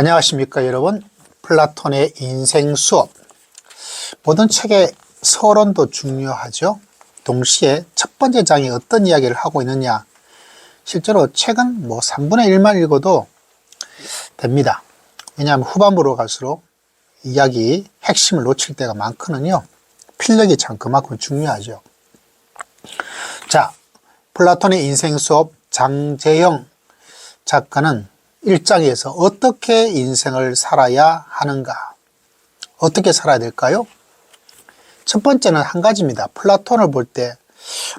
안녕하십니까 여러분. 플라톤의 인생 수업. 모든 책의 서론도 중요하죠. 동시에 첫 번째 장이 어떤 이야기를 하고 있느냐, 실제로 책은 3분의 1만 읽어도 됩니다. 왜냐하면 후반부로 갈수록 이야기 핵심을 놓칠 때가 많거든요. 필력이 참 그만큼 중요하죠. 자, 플라톤의 인생 수업 장재영 작가는 1장에서 어떻게 인생을 살아야 하는가, 어떻게 살아야 될까요? 첫 번째는 한 가지입니다. 플라톤을 볼 때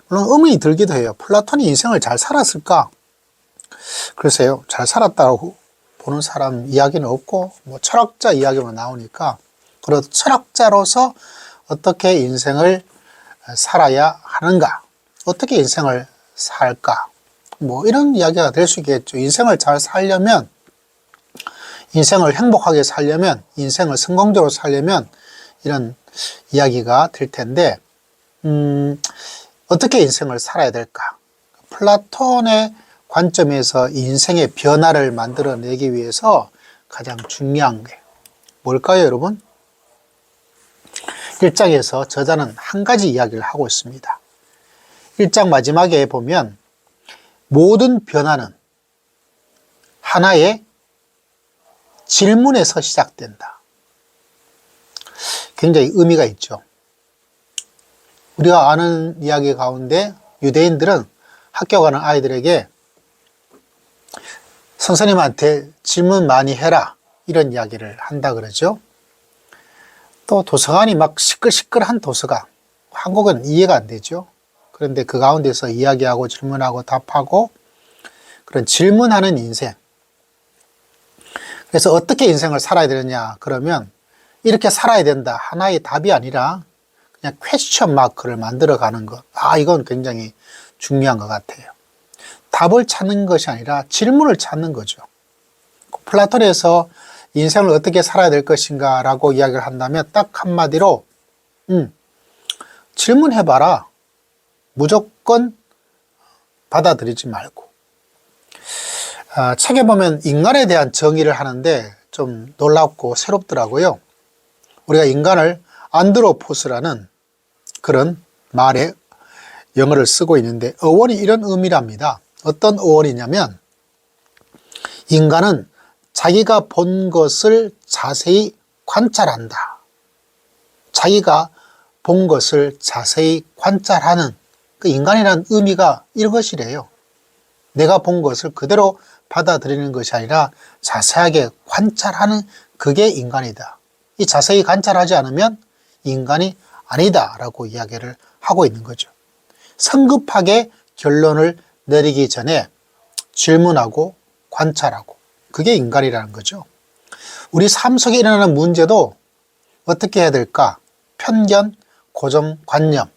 물론 의문이 들기도 해요. 플라톤이 인생을 잘 살았을까? 글쎄요, 잘 살았다고 보는 사람 이야기는 없고 철학자 이야기만 나오니까, 그래도 철학자로서 어떻게 인생을 살아야 하는가, 어떻게 인생을 살까, 이런 이야기가 될 수 있겠죠. 인생을 잘 살려면, 인생을 행복하게 살려면, 인생을 성공적으로 살려면 이런 이야기가 될 텐데, 어떻게 인생을 살아야 될까? 플라톤의 관점에서 인생의 변화를 만들어내기 위해서 가장 중요한 게 뭘까요, 여러분? 1장에서 저자는 한 가지 이야기를 하고 있습니다. 1장 마지막에 보면 모든 변화는 하나의 질문에서 시작된다. 굉장히 의미가 있죠. 우리가 아는 이야기 가운데 유대인들은 학교 가는 아이들에게 선생님한테 질문 많이 해라, 이런 이야기를 한다 그러죠. 또 도서관이 막 시끌시끌한 도서관, 한국은 이해가 안 되죠. 그런데 그 가운데서 이야기하고 질문하고 답하고 그런 질문하는 인생. 그래서 어떻게 인생을 살아야 되느냐 그러면, 이렇게 살아야 된다, 하나의 답이 아니라 그냥 퀘스천 마크를 만들어 가는 것. 이건 굉장히 중요한 것 같아요. 답을 찾는 것이 아니라 질문을 찾는 거죠. 플라톤에서 인생을 어떻게 살아야 될 것인가 라고 이야기를 한다면 딱 한마디로 질문해봐라. 무조건 받아들이지 말고. 책에 보면 인간에 대한 정의를 하는데 좀 놀랍고 새롭더라고요. 우리가 인간을 안드로포스라는 그런 말에 영어를 쓰고 있는데, 어원이 이런 의미랍니다. 어떤 어원이냐면, 인간은 자기가 본 것을 자세히 관찰한다. 자기가 본 것을 자세히 관찰하는 그 인간이라는 의미가 이것이래요. 내가 본 것을 그대로 받아들이는 것이 아니라 자세하게 관찰하는, 그게 인간이다. 이 자세히 관찰하지 않으면 인간이 아니다 라고 이야기를 하고 있는 거죠. 성급하게 결론을 내리기 전에 질문하고 관찰하고, 그게 인간이라는 거죠. 우리 삶 속에 일어나는 문제도 어떻게 해야 될까? 편견, 고정관념,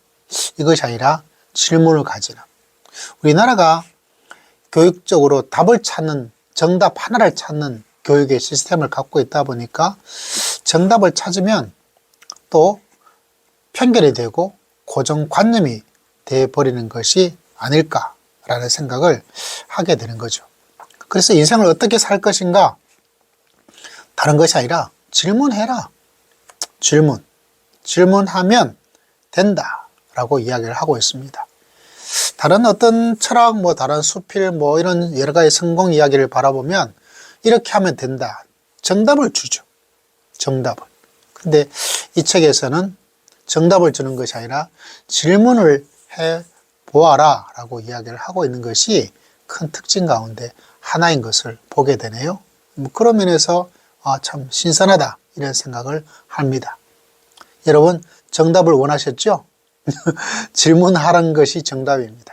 이것이 아니라 질문을 가지는. 우리나라가 교육적으로 답을 찾는, 정답 하나를 찾는 교육의 시스템을 갖고 있다 보니까 정답을 찾으면 또 편견이 되고 고정관념이 되어버리는 것이 아닐까라는 생각을 하게 되는 거죠. 그래서 인생을 어떻게 살 것인가? 다른 것이 아니라 질문해라. 질문하면 된다 라고 이야기를 하고 있습니다. 다른 어떤 철학, 다른 수필, 이런 여러 가지 성공 이야기를 바라보면 이렇게 하면 된다, 정답을 주죠. 정답을. 근데 이 책에서는 정답을 주는 것이 아니라 질문을 해 보아라 라고 이야기를 하고 있는 것이 큰 특징 가운데 하나인 것을 보게 되네요. 그런 면에서 참 신선하다, 이런 생각을 합니다. 여러분, 정답을 원하셨죠? 질문하라는 것이 정답입니다.